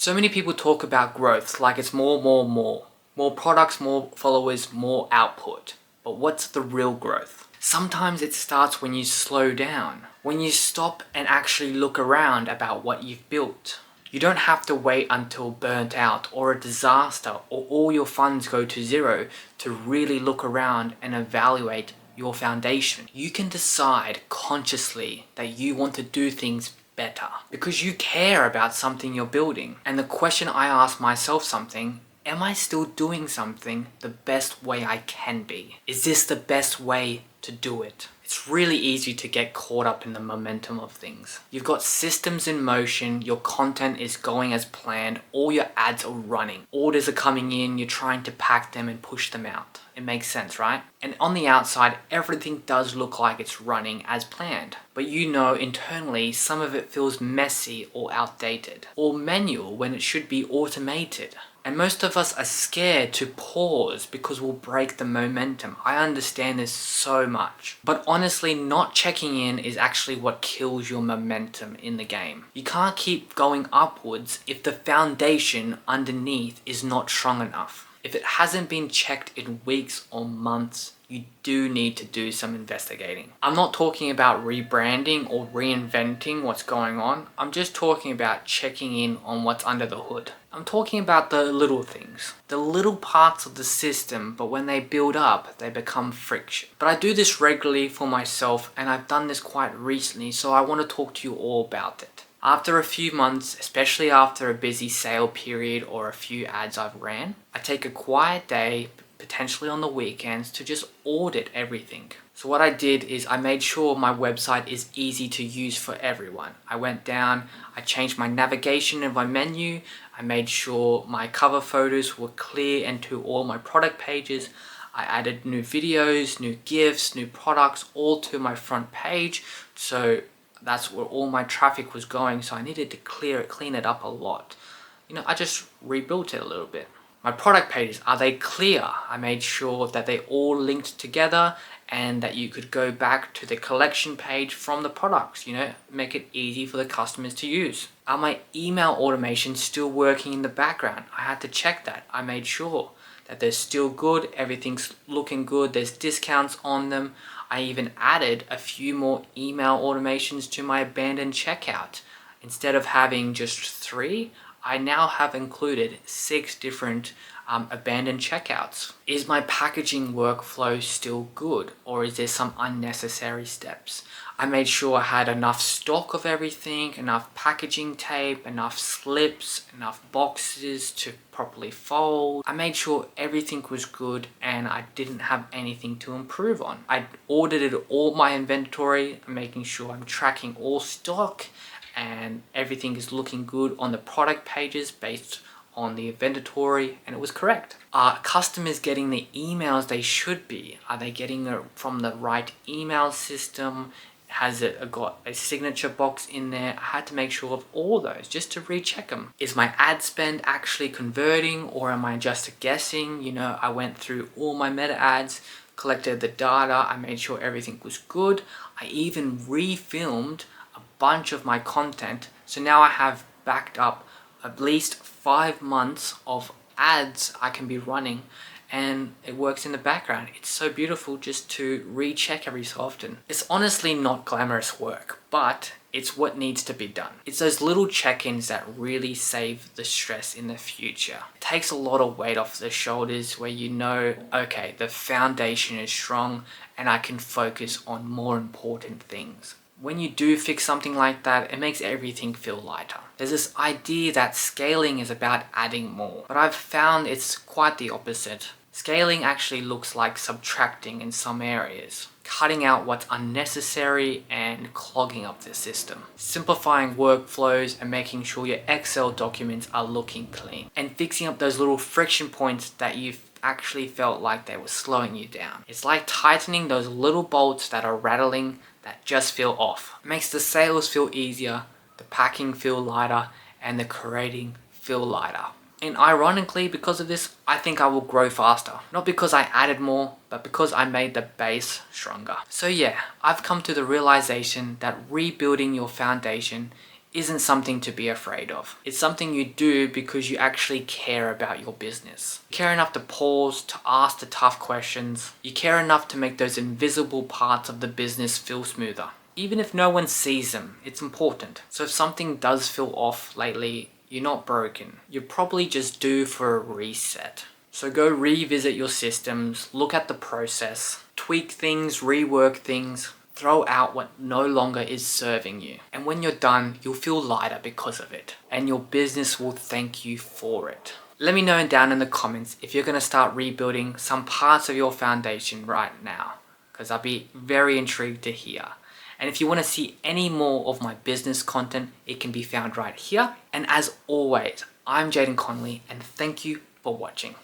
So many people talk about growth like it's more, more, more. More products, more followers, more output. But what's the real growth? Sometimes it starts when you slow down, when you stop and actually look around about what you've built. You don't have to wait until burnt out or a disaster or all your funds go to zero to really look around and evaluate your foundation. You can decide consciously that you want to do things better because you care about something you're building. And the question I ask myself am I still doing something the best way I can be? Is this the best way to do it? It's really easy to get caught up in the momentum of things. You've got systems in motion, your content is going as planned, all your ads are running, orders are coming in, you're trying to pack them and push them out. It makes sense, right? And on the outside, everything does look like it's running as planned. But you know internally, some of it feels messy or outdated, or manual when it should be automated. And most of us are scared to pause because we'll break the momentum. I understand this so much. But honestly, not checking in is actually what kills your momentum in the game. You can't keep going upwards if the foundation underneath is not strong enough. If it hasn't been checked in weeks or months, you do need to do some investigating. I'm not talking about rebranding or reinventing what's going on. I'm just talking about checking in on what's under the hood. I'm talking about the little things, the little parts of the system, but when they build up, they become friction. But I do this regularly for myself, and I've done this quite recently, so I want to talk to you all about it. After a few months, especially after a busy sale period or a few ads I've ran, I take a quiet day, potentially on the weekends, to just audit everything. So what I did is I made sure my website is easy to use for everyone. I went down, I changed my navigation of my menu, I made sure my cover photos were clear and to all my product pages. I added new videos, new GIFs, new products, all to my front page. So that's where all my traffic was going. So I needed to clean it up a lot. I just rebuilt it a little bit. My product pages, are they clear? I made sure that they all linked together and that you could go back to the collection page from the products, make it easy for the customers to use. Are my email automations still working in the background? I had to check that. I made sure that they're still good, everything's looking good, there's discounts on them. I even added a few more email automations to my abandoned checkout. Instead of having just 3, I now have included 6 different abandoned checkouts. Is my packaging workflow still good, or is there some unnecessary steps? I made sure I had enough stock of everything, enough packaging tape, enough slips, enough boxes to properly fold. I made sure everything was good and I didn't have anything to improve on. I audited all my inventory, making sure I'm tracking all stock and everything is looking good on the product pages based on the inventory, and it was correct. Are customers getting the emails they should be? Are they getting it from the right email system? Has it got a signature box in there? I had to make sure of all those just to recheck them. Is my ad spend actually converting, or am I just guessing? I went through all my meta ads, collected the data, I made sure everything was good. I even refilmed a bunch of my content, so now I have backed up at least 5 months of ads I can be running, and it works in the background. It's so beautiful just to recheck every so often. It's honestly not glamorous work, but it's what needs to be done. It's those little check-ins that really save the stress in the future. It takes a lot of weight off the shoulders where okay, the foundation is strong and I can focus on more important things. When you do fix something like that, it makes everything feel lighter. There's this idea that scaling is about adding more, but I've found it's quite the opposite. Scaling actually looks like subtracting in some areas, cutting out what's unnecessary and clogging up the system, simplifying workflows and making sure your Excel documents are looking clean, and fixing up those little friction points that you've actually felt like they were slowing you down. It's like tightening those little bolts that are rattling that just feel off. It makes the sales feel easier, the packing feel lighter, and the creating feel lighter. And ironically, because of this, I think I will grow faster. Not because I added more, but because I made the base stronger. So yeah, I've come to the realization that rebuilding your foundation isn't something to be afraid of. It's something you do because you actually care about your business. You care enough to pause, to ask the tough questions. You care enough to make those invisible parts of the business feel smoother. Even if no one sees them, it's important. So if something does feel off lately, you're not broken. You're probably just due for a reset. So go revisit your systems, look at the process, tweak things, rework things, throw out what no longer is serving you. And when you're done, you'll feel lighter because of it. And your business will thank you for it. Let me know down in the comments if you're going to start rebuilding some parts of your foundation right now, because I'll be very intrigued to hear. And if you want to see any more of my business content, it can be found right here. And as always, I'm Jaden Connolly, and thank you for watching.